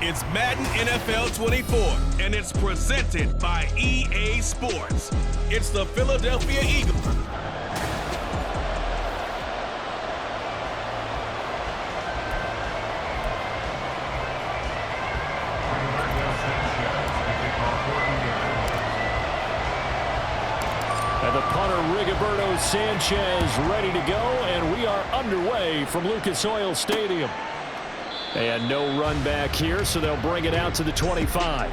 It's Madden NFL 24, and it's presented by EA Sports. It's the Philadelphia Eagles. And the punter, Rigoberto Sanchez, ready to go, and we are underway from Lucas Oil Stadium. And no run back here, so they'll bring it out to the 25.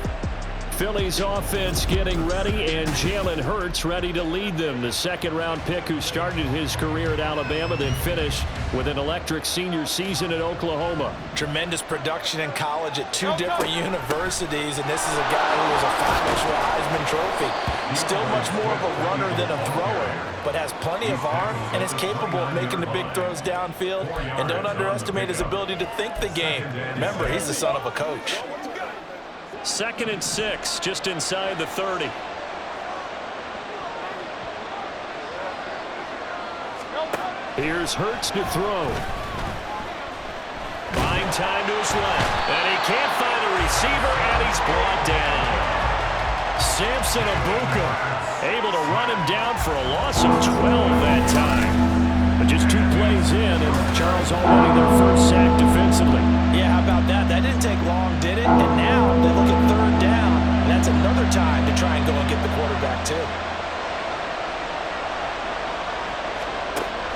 Philly's offense getting ready, and Jalen Hurts ready to lead them. The second-round pick who started his career at Alabama, then finished with an electric senior season at Oklahoma. Tremendous production in college at two different universities, and this is a guy who was a finalist for a Heisman Trophy. He's still much more of a runner than a thrower, but has plenty of arm and is capable of making the big throws downfield. And don't underestimate his ability to think the game. Remember, he's the son of a coach. 2nd and 6, just inside the 30. Here's Hurts to throw. Fine time to his left. And he can't find a receiver, and he's brought down. Samson Abuka able to run him down for a loss of 12 that time. But just 2 plays in, and Charles already their first sack defensively. Yeah, how about that? That didn't take long, did it? And now they look at 3rd down, and that's another time to try and go and get the quarterback too.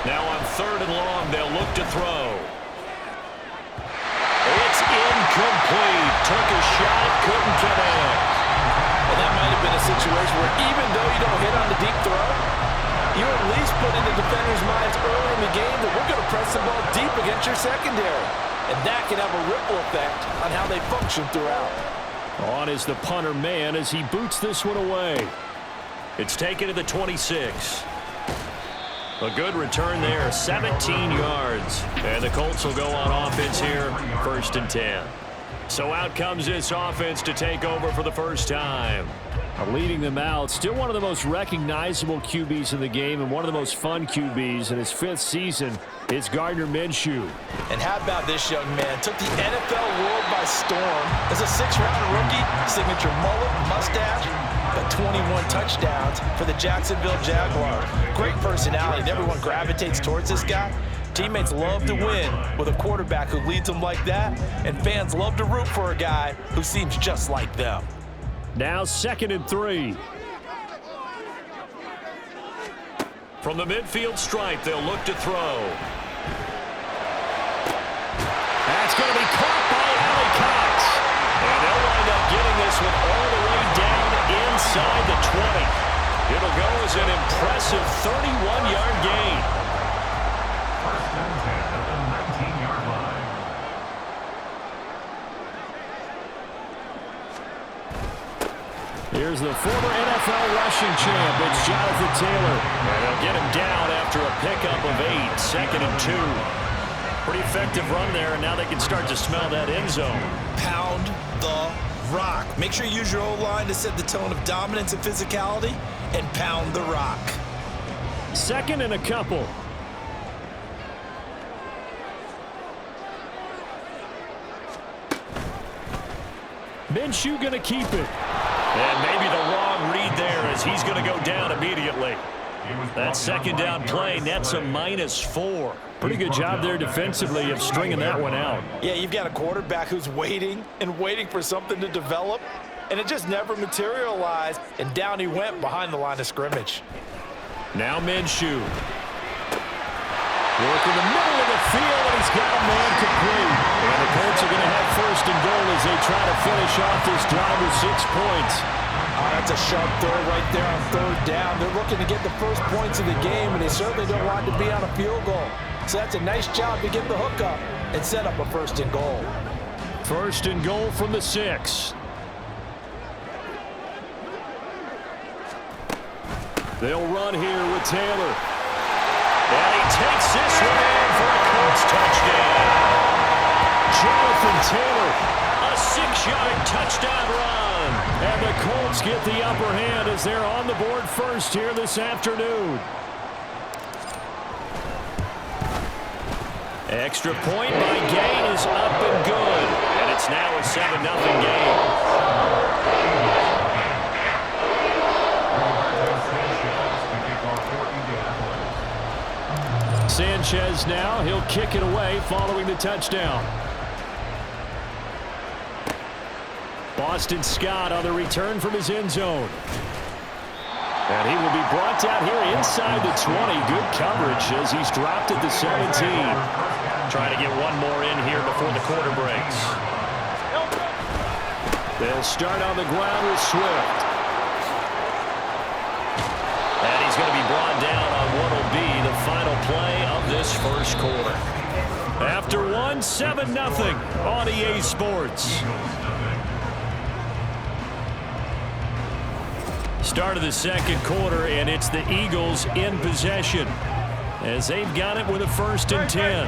Now on 3rd and long, they'll look to throw. It's incomplete. Took a shot, couldn't connect. And that might have been a situation where even though you don't hit on the deep throw, you at least put in the defender's minds early in the game that we're going to press the ball deep against your secondary. And that can have a ripple effect on how they function throughout. On is the punter man as he boots this one away. It's taken to the 26. A good return there, 17 yards. And the Colts will go on offense here, 1st and 10. So out comes this offense to take over for the first time. Leading them out, still one of the most recognizable QBs in the game and one of the most fun QBs in his 5th season. It's Gardner Minshew. And how about this young man? Took the NFL world by storm as a 6th-round rookie, signature mullet, mustache, but 21 touchdowns for the Jacksonville Jaguars. Great personality, and everyone gravitates towards this guy. Teammates love to win with a quarterback who leads them like that, and fans love to root for a guy who seems just like them. Now 2nd and 3. From the midfield stripe, they'll look to throw. That's going to be caught by Allie Cox. And they'll wind up getting this one all the way down inside the 20. It'll go as an impressive 31-yard gain. Here's the former NFL rushing champ. It's Jonathan Taylor. And they'll get him down after a pickup of 8. 2nd and 2. Pretty effective run there, and now they can start to smell that end zone. Pound the rock. Make sure you use your O-line to set the tone of dominance and physicality, and pound the rock. 2nd and a couple. Minshew going to keep it. And maybe the wrong read there as he's going to go down immediately. That 2nd down play nets a -4. Pretty good job there defensively of stringing that one out. Yeah, you've got a quarterback who's waiting and waiting for something to develop, and it just never materialized, and down he went behind the line of scrimmage. Now Minshew. Work in the middle of the field, and he's got a man complete. And the Colts are going to have 1st and goal as they try to finish off this drive with 6 points. Oh, that's a sharp throw right there on 3rd down. They're looking to get the first points of the game, and they certainly don't want to be on a field goal. So that's a nice job to get the hook up and set up a 1st and goal. 1st and goal from the 6. They'll run here with Taylor. And he takes this one in for a Colts touchdown. Jonathan Taylor, a 6-yard touchdown run. And the Colts get the upper hand as they're on the board first here this afternoon. Extra point by Gain is up and good. And it's now a 7-0 Sanchez now. He'll kick it away following the touchdown. Boston Scott on the return from his end zone. And he will be brought down here inside the 20. Good coverage as he's dropped at the 17. Trying to get one more in here before the quarter breaks. They'll start on the ground with Swift. And he's going to be brought down on what will be the final play of this first quarter. After one, 7-0 on EA Sports. Start of the second quarter, and it's the Eagles in possession as they've got it with a 1st and 10.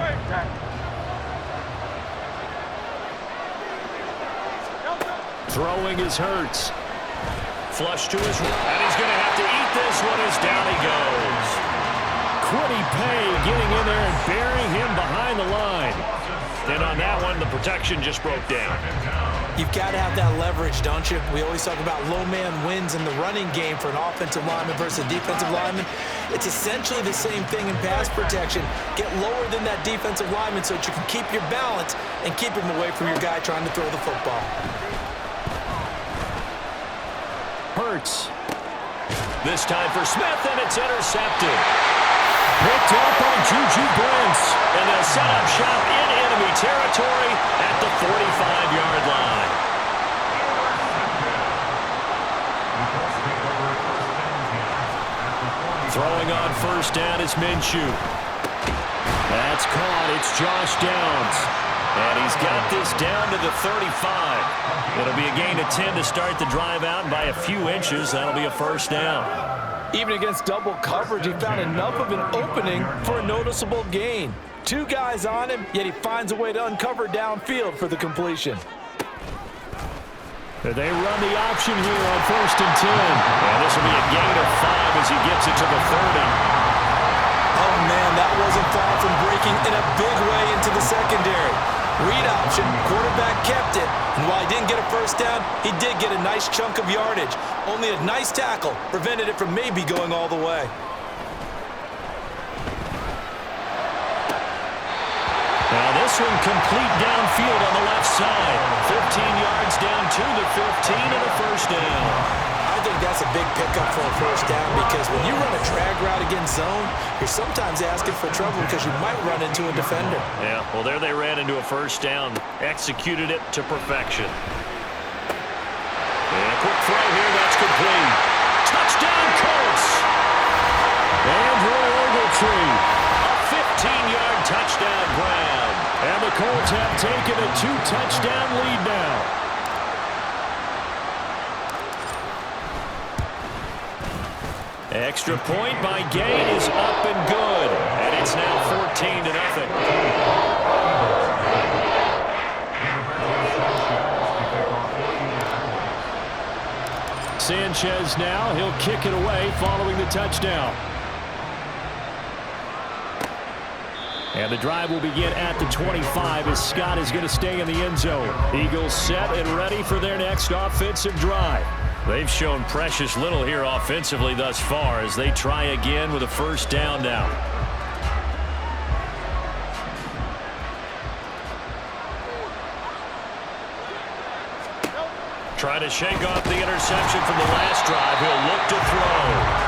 Throwing is Hurts. Flush to his right, and he's going to have to eat this one as down he goes. Quiddy Pay getting in there and burying him behind the line. And on that one, the protection just broke down. You've got to have that leverage, don't you? We always talk about low man wins in the running game for an offensive lineman versus a defensive lineman. It's essentially the same thing in pass protection. Get lower than that defensive lineman so that you can keep your balance and keep him away from your guy trying to throw the football. Hurts. This time for Smith, and it's intercepted. Picked up on Juju Brents, and they'll set up shop in enemy territory at the 45-yard line. Throwing on 1st down is Minshew. That's caught. It's Josh Downs. And he's got this down to the 35. It'll be a gain of 10 to start the drive out, and by a few inches, that'll be a 1st down. Even against double coverage, he found enough of an opening for a noticeable gain. 2 guys on him, yet he finds a way to uncover downfield for the completion. They run the option here on 1st and 10. And this will be a gain of 5 as he gets it to the 30. Oh, man, that wasn't far from breaking in a big way into the secondary. Read option, quarterback kept it, and while he didn't get a 1st down, he did get a nice chunk of yardage. Only a nice tackle prevented it from maybe going all the way. Now this one complete downfield on the left side. 15 yards down to the 15 and a 1st down. I think that's a big pickup for a 1st down because when you run a drag route against zone, you're sometimes asking for trouble because you might run into a defender. Yeah, well, there they ran into a 1st down. Executed it to perfection. And a quick throw here, that's complete. Touchdown, Colts! Andrew Ogletree, a 15-yard touchdown grab. And the Colts have taken a 2-touchdown lead now. Extra point by Gay is up and good. And it's now 14-0. Sanchez now. He'll kick it away following the touchdown. And the drive will begin at the 25 as Scott is going to stay in the end zone. Eagles set and ready for their next offensive drive. They've shown precious little here offensively thus far as they try again with a 1st down now. Trying to shake off the interception from the last drive. He'll look to throw.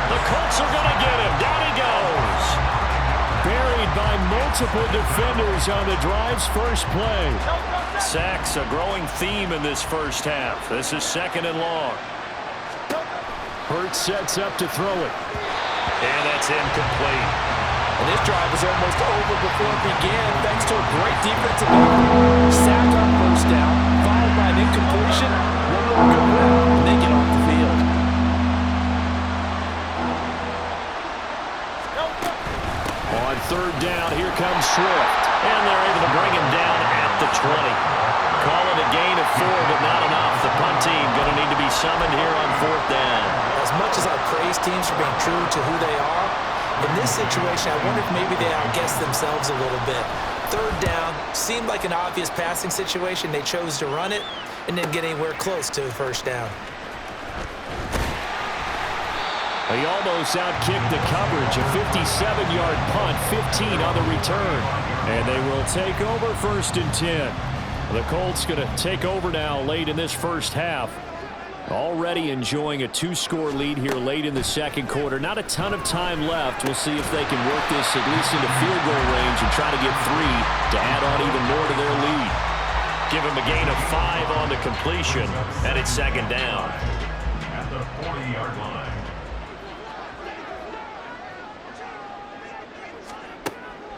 The Colts are going to get him. Down he goes. Buried by multiple defenders on the drive's first play. Sacks a growing theme in this first half. This is 2nd and long. Hurts sets up to throw it. And that's incomplete. And this drive was almost over before it began thanks to a great defensive effort. Sack on 1st down, followed by an incompletion. One more good run, and they get off the field. On 3rd down, here comes Swift. And they're able to bring him down at the 20. Call it a gain of 4, but not enough. The punt team going to need to be summoned here on 4th down. As much as I praise teams for being true to who they are, in this situation, I wonder if maybe they outguessed themselves a little bit. 3rd down seemed like an obvious passing situation. They chose to run it and didn't get anywhere close to the 1st down. He almost outkicked the coverage. A 57-yard punt, 15 on the return. And they will take over 1st and 10. The Colts going to take over now late in this first half. Already enjoying a 2-score lead here late in the second quarter. Not a ton of time left. We'll see if they can work this at least into field goal range and try to get 3 to add on even more to their lead. Give him a gain of 5 on the completion, and it's 2nd down. At the 40-yard line.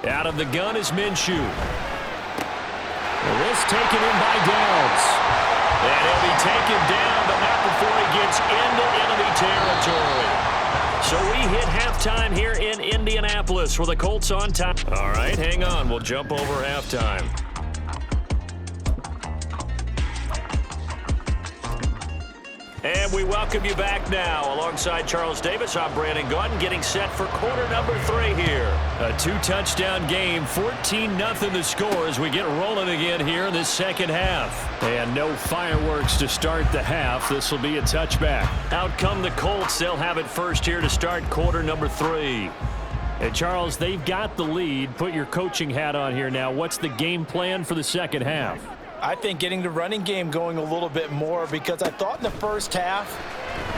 Out of the gun is Minshew. This taken in by Downs. And he'll be taken down, but not before he gets into enemy territory. So we hit halftime here in Indianapolis with the Colts on top. All right, hang on. We'll jump over halftime. And we welcome you back now. Alongside Charles Davis, I'm Brandon Gaudin, getting set for quarter number 3 here. A 2-touchdown game, 14-0 the score as we get rolling again here in this second half. And no fireworks to start the half. This will be a touchback. Out come the Colts. They'll have it first here to start quarter number 3. And Charles, they've got the lead. Put your coaching hat on here now. What's the game plan for the second half? I think getting the running game going a little bit more, because I thought in the first half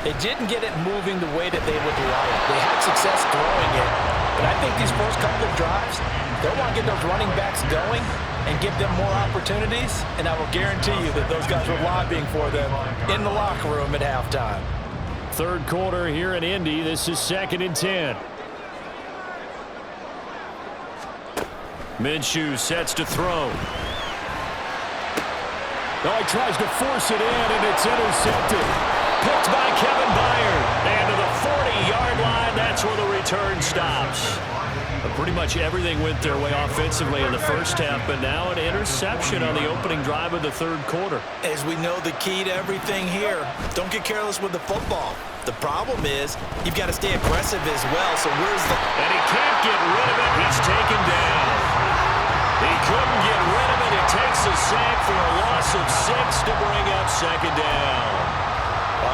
they didn't get it moving the way that they would like. They had success throwing it, but I think these first couple of drives, they want to get those running backs going and give them more opportunities, and I will guarantee you that those guys were lobbying for them in the locker room at halftime. Third quarter here in Indy. This is 2nd and 10. Minshew sets to throw. Oh, he tries to force it in, and it's intercepted. Picked by Kevin Byard. And to the 40-yard line, that's where the return stops. But pretty much everything went their way offensively in the first half, but now an interception on the opening drive of the third quarter. As we know, the key to everything here, don't get careless with the football. The problem is you've got to stay aggressive as well, so where's the... And he can't get rid of it. He's taken down. He couldn't get rid of it. He takes a sack for a loss of 6 to bring up 2nd down.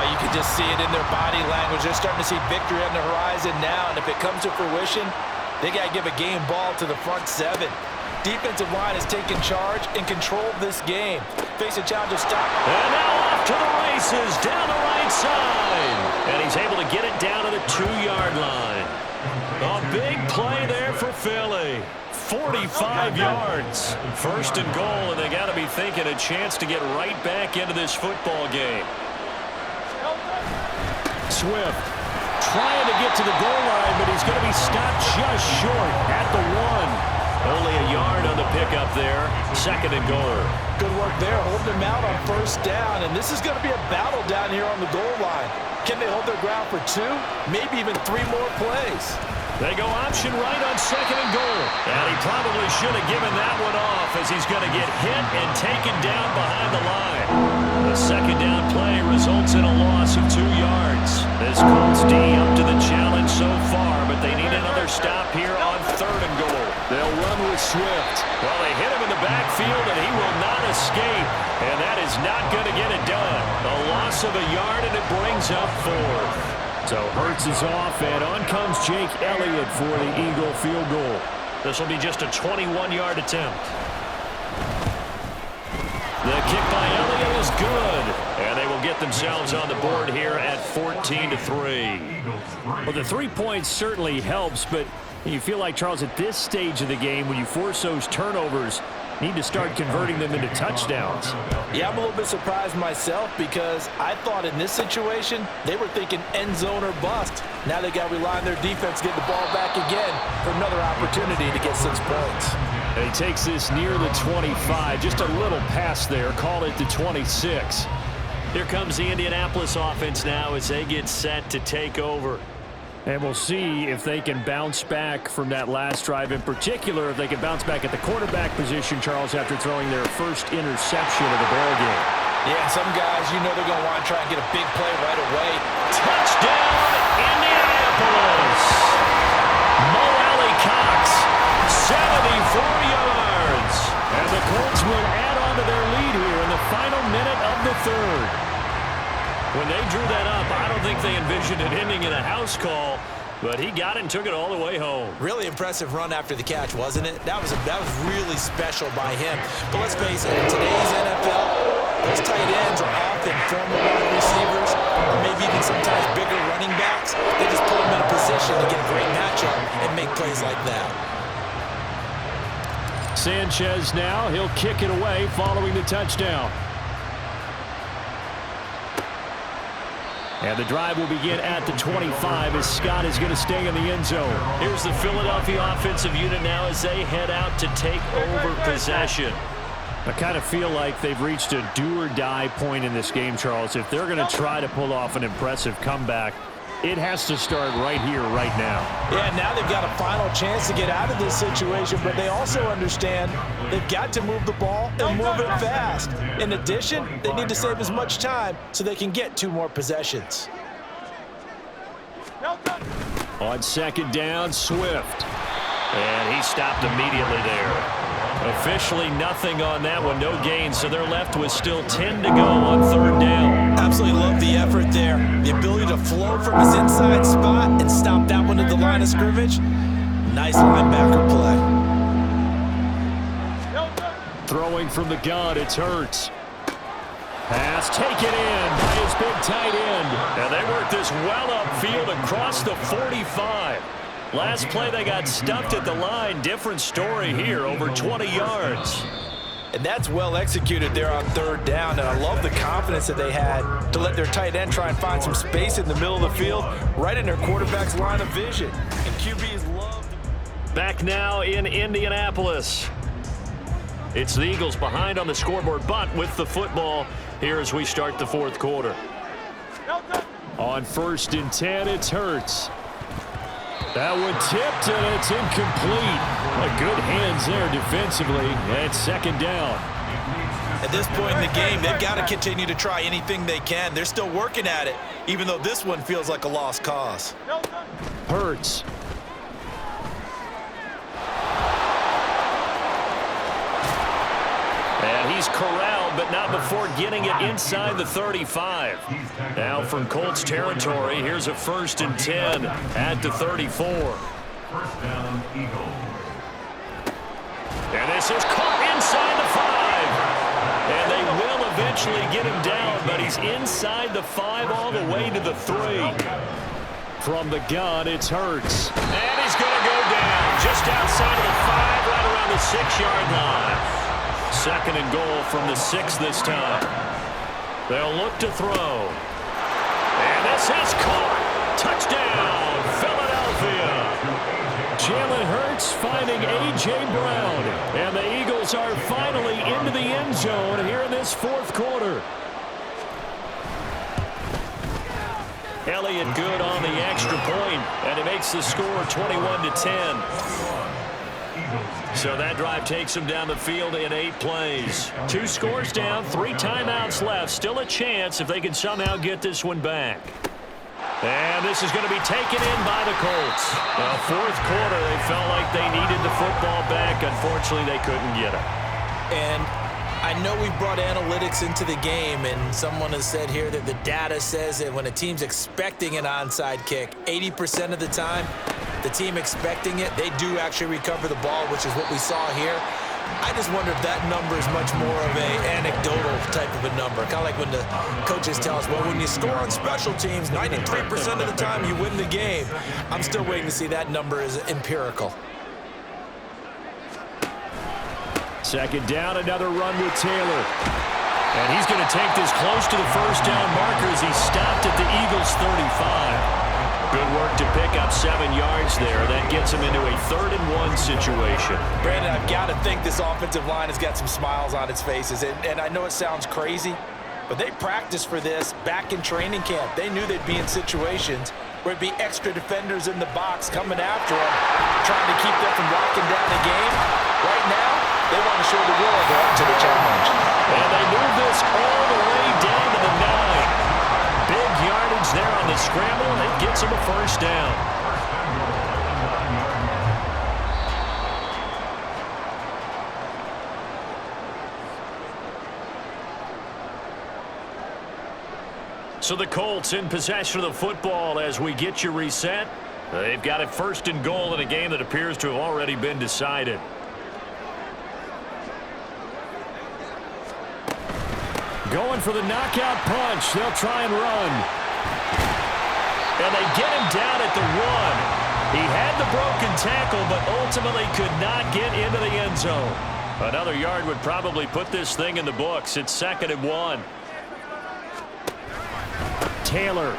You can just see it in their body language. They're starting to see victory on the horizon now, and if it comes to fruition, they got to give a game ball to the front 7. Defensive line has taken charge and controlled this game. Face a challenge to stop. And now off to the races down the right side. And he's able to get it down to the 2-yard line. A big play there for Philly. 45 yards. 1st and goal, and they got to be thinking a chance to get right back into this football game. Swift trying to get to the goal line, but he's going to be stopped just short at the 1. Only a yard on the pickup there. 2nd and goal. Good work there, holding them out on 1st down, and this is going to be a battle down here on the goal line. Can they hold their ground for 2, maybe even 3 more plays? They go option right on 2nd and goal. And he probably should have given that one off, as he's going to get hit and taken down behind the line. The 2nd down play results in a loss of 2 yards. This Colts D up to the challenge so far, but they need another stop here on 3rd and goal. They'll run with Swift. Well, they hit him in the backfield, and he will not escape. And that is not going to get it done. A loss of a yard, and it brings up 4th. So Hurts is off, and on comes Jake Elliott for the Eagle field goal. This will be just a 21-yard attempt. The kick by Elliott is good, and they will get themselves on the board here at 14-3. Well, the 3 points certainly helps, but you feel like, Charles, at this stage of the game, when you force those turnovers, need to start converting them into touchdowns. Yeah, I'm a little bit surprised myself, because I thought in this situation they were thinking end zone or bust. Now they got to rely on their defense to get the ball back again for another opportunity to get 6 points. And he takes this near the 25, just a little past there, call it the 26. Here comes the Indianapolis offense now as they get set to take over. And we'll see if they can bounce back from that last drive. In particular, if they can bounce back at the quarterback position, Charles, after throwing their first interception of the ball game. Yeah, some guys, you know they're going to want to try and get a big play right away. Touchdown, Indianapolis! Mo Alley Cox, 74 yards. And the Colts will add on to their lead here in the final minute of the 3rd. When they drew that up, I don't think they envisioned it ending in a house call, but he got it and took it all the way home. Really impressive run after the catch, wasn't it? That was really special by him. But let's face it, in today's NFL, those tight ends are often former wide receivers or maybe even sometimes bigger running backs. They just put them in a position to get a great matchup and make plays like that. Sanchez now, he'll kick it away following the touchdown. And the drive will begin at the 25 as Scott is going to stay in the end zone. Here's the Philadelphia offensive unit now as they head out to take over possession. I kind of feel like they've reached a do-or-die point in this game, Charles. If they're going to try to pull off an impressive comeback, it has to start right here, right now. Yeah, now they've got a final chance to get out of this situation, but they also understand they've got to move the ball and move it fast. In addition, they need to save as much time so they can get 2 more possessions. On second down, Swift. And he stopped immediately there. Officially nothing on that one, no gain, so they're left with still 10 to go on third down. Absolutely love the effort there. The ability to flow from his inside spot and stop that one at the line of scrimmage. Nice linebacker play. Throwing from the gun, it's Hurts. Pass taken in by his big tight end. And they work this well upfield across the 45. Last play they got stuffed at the line. Different story here, over 20 yards. And that's well executed there on third down. And I love the confidence that they had to let their tight end try and find some space in the middle of the field, right in their quarterback's line of vision. And QBs love. Back now in Indianapolis. It's the Eagles behind on the scoreboard, but with the football here as we start the fourth quarter. On 1st and 10, it's Hurts. That one tipped, and it's incomplete. Good hands there defensively. And second down. At this point in the game, they've got to continue to try anything they can. They're still working at it, even though this one feels like a lost cause. Hurts. And he's corralled, but not before getting it inside the 35. Now from Colts territory, here's a 1st and 10 at the 34. First down, Eagles. And this is caught inside the 5. And they will eventually get him down, but he's inside the 5 all the way to the 3. From the gun, it's Hurts. And he's going to go down just outside of the 5, right around the 6-yard line. 2nd and goal from the 6 this time. They'll look to throw. And this is caught. Touchdown, Philadelphia. Jalen Hurts finding A.J. Brown. And the Eagles are finally into the end zone here in this fourth quarter. Elliott good on the extra point, and it makes the score 21-10. So that drive takes them down the field in 8 plays. 2 scores down, 3 timeouts left. Still a chance if they can somehow get this one back. And this is going to be taken in by the Colts. Well, fourth quarter, they felt like they needed the football back. Unfortunately, they couldn't get it. And I know we've brought analytics into the game, and someone has said here that the data says that when a team's expecting an onside kick, 80% of the time, the team expecting it, they do actually recover the ball, which is what we saw here. I just wonder if that number is much more of a anecdotal type of a number. Kind of like when the coaches tell us, well, when you score on special teams, 93% of the time you win the game. I'm still waiting to see that number is empirical. Second down, another run with Taylor. And he's going to take this close to the first down marker as he's stopped at the Eagles' 35. Good work to pick up 7 yards there. That gets him into a 3rd and 1 situation. Brandon, I've got to think this offensive line has got some smiles on its faces. And I know it sounds crazy, but they practiced for this back in training camp. They knew they'd be in situations where it'd be extra defenders in the box coming after them, trying to keep them from locking down the game. Right now, they want to show the world they're up to the challenge. And they move this all the way down to the 9. Big yardage there on the scramble, and it gets him a first down. So the Colts in possession of the football as we get you reset. They've got it 1st and goal in a game that appears to have already been decided. Going for the knockout punch. They'll try and run. And they get him down at the 1. He had the broken tackle, but ultimately could not get into the end zone. Another yard would probably put this thing in the books. It's 2nd and 1. Taylor.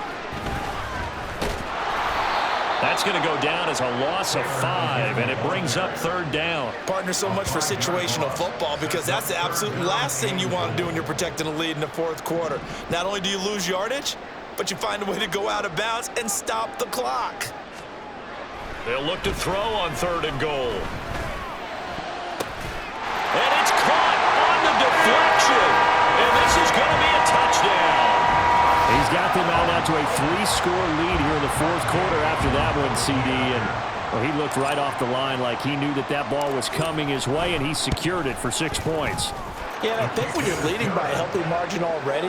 That's going to go down as a loss of 5, and it brings up 3rd down. Partner, so much for situational football because that's the absolute last thing you want to do when you're protecting a lead in the 4th quarter. Not only do you lose yardage, but you find a way to go out of bounds and stop the clock. They'll look to throw on 3rd and goal. And it's caught on the deflection. And this is going to be a touchdown. He's got them out now to a 3-score lead here in the 4th quarter after that one, CD. And well, he looked right off the line like he knew that that ball was coming his way, and he secured it for 6 points. Yeah, and I think when you're leading by a healthy margin already,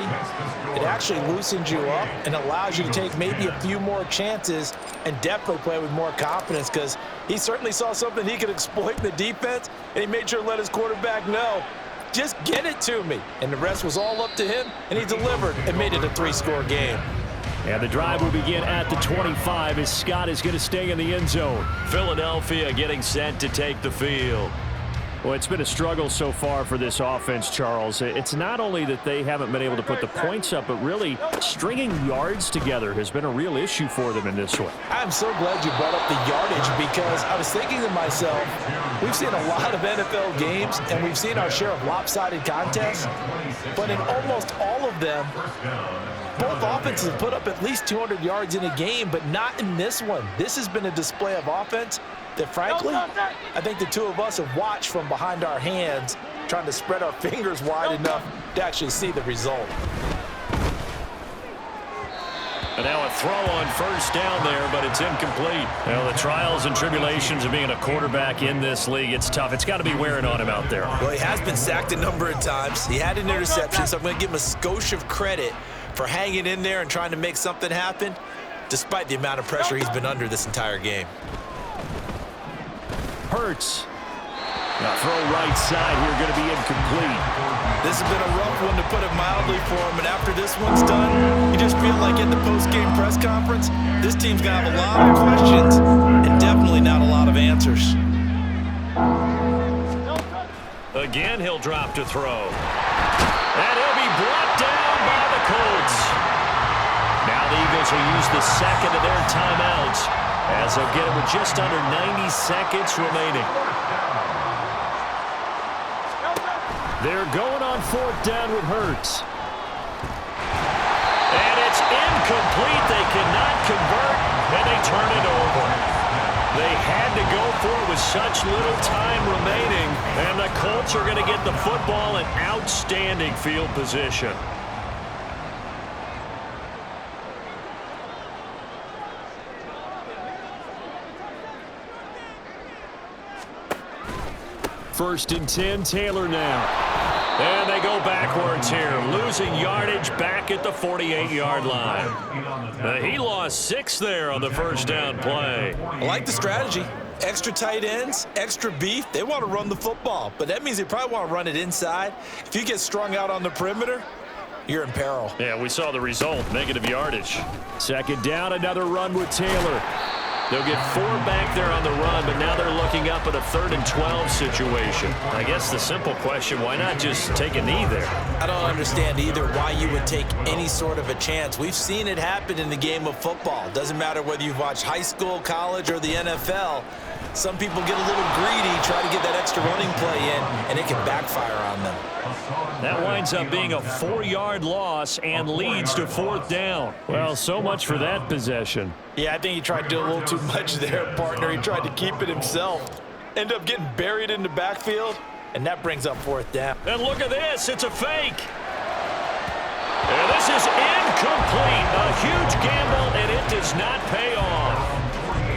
it actually loosens you up and allows you to take maybe a few more chances and definitely play with more confidence because he certainly saw something he could exploit in the defense, and he made sure to let his quarterback know, just get it to me. And the rest was all up to him, and he delivered and made it a 3-score game. And the drive will begin at the 25 as Scott is going to stay in the end zone. Philadelphia getting set to take the field. Well, it's been a struggle so far for this offense, Charles. It's not only that they haven't been able to put the points up, but really stringing yards together has been a real issue for them in this one. I'm so glad you brought up the yardage because I was thinking to myself, we've seen a lot of NFL games and we've seen our share of lopsided contests, but in almost all of them, both offenses have put up at least 200 yards in a game, but not in this one. This has been a display of offense that, frankly, I think the two of us have watched from behind our hands, trying to spread our fingers wide enough to actually see the result. And now a throw on 1st down there, but it's incomplete. Well, the trials and tribulations of being a quarterback in this league, it's tough. It's got to be wearing on him out there. Well, he has been sacked a number of times. He had an interception, so I'm going to give him a skosh of credit for hanging in there and trying to make something happen, despite the amount of pressure he's been under this entire game. Hurts. Now throw right side here, going to be incomplete. This has been a rough one, to put it mildly, for him. And after this one's done, you just feel like at the post-game press conference, this team's going to have a lot of questions and definitely not a lot of answers. Again, he'll drop to throw. And he'll be brought down by the Colts. Now the Eagles will use the 2nd of their timeouts as they'll get it with just under 90 seconds remaining. They're going on 4th down with Hurts. And it's incomplete. They cannot convert, and they turn it over. They had to go for it with such little time remaining, and the Colts are going to get the football in outstanding field position. First and 10, Taylor now. And they go backwards here, losing yardage back at the 48-yard line. He lost 6 there on the 1st down play. I like the strategy. Extra tight ends, extra beef. They want to run the football, but that means they probably want to run it inside. If you get strung out on the perimeter, you're in peril. Yeah, we saw the result, negative yardage. 2nd down, another run with Taylor. They'll get 4 back there on the run, but now they're looking up at a 3rd and 12 situation. I guess the simple question, why not just take a knee there? I don't understand either why you would take any sort of a chance. We've seen it happen in the game of football. Doesn't matter whether you've watched high school, college, or the NFL. Some people get a little greedy, try to get that extra running play in, and it can backfire on them. That winds up being a 4-yard loss and leads to 4th down. Well, so much for that possession. Yeah, I think he tried to do a little too much there, partner. He tried to keep it himself. End up getting buried in the backfield, and that brings up 4th down. And look at this. It's a fake. And this is incomplete. A huge gamble, and it does not pay off.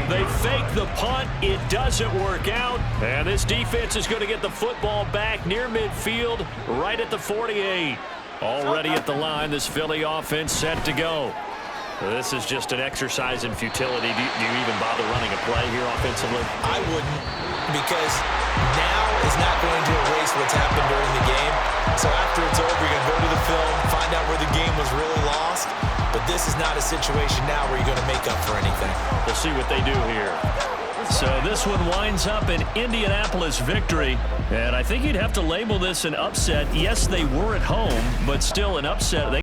They fake the punt. It doesn't work out. And this defense is going to get the football back near midfield, right at the 48. Already at the line, this Philly offense set to go. This is just an exercise in futility. Do you even bother running a play here offensively? I wouldn't, because now is not going to erase what's happened during the game. So after it's over, you're going to go to the film, find out where the game was really lost. But this is not a situation now where you're going to make up for anything. We'll see what they do here. So this one winds up an Indianapolis victory. And I think you'd have to label this an upset. Yes, they were at home, but still an upset.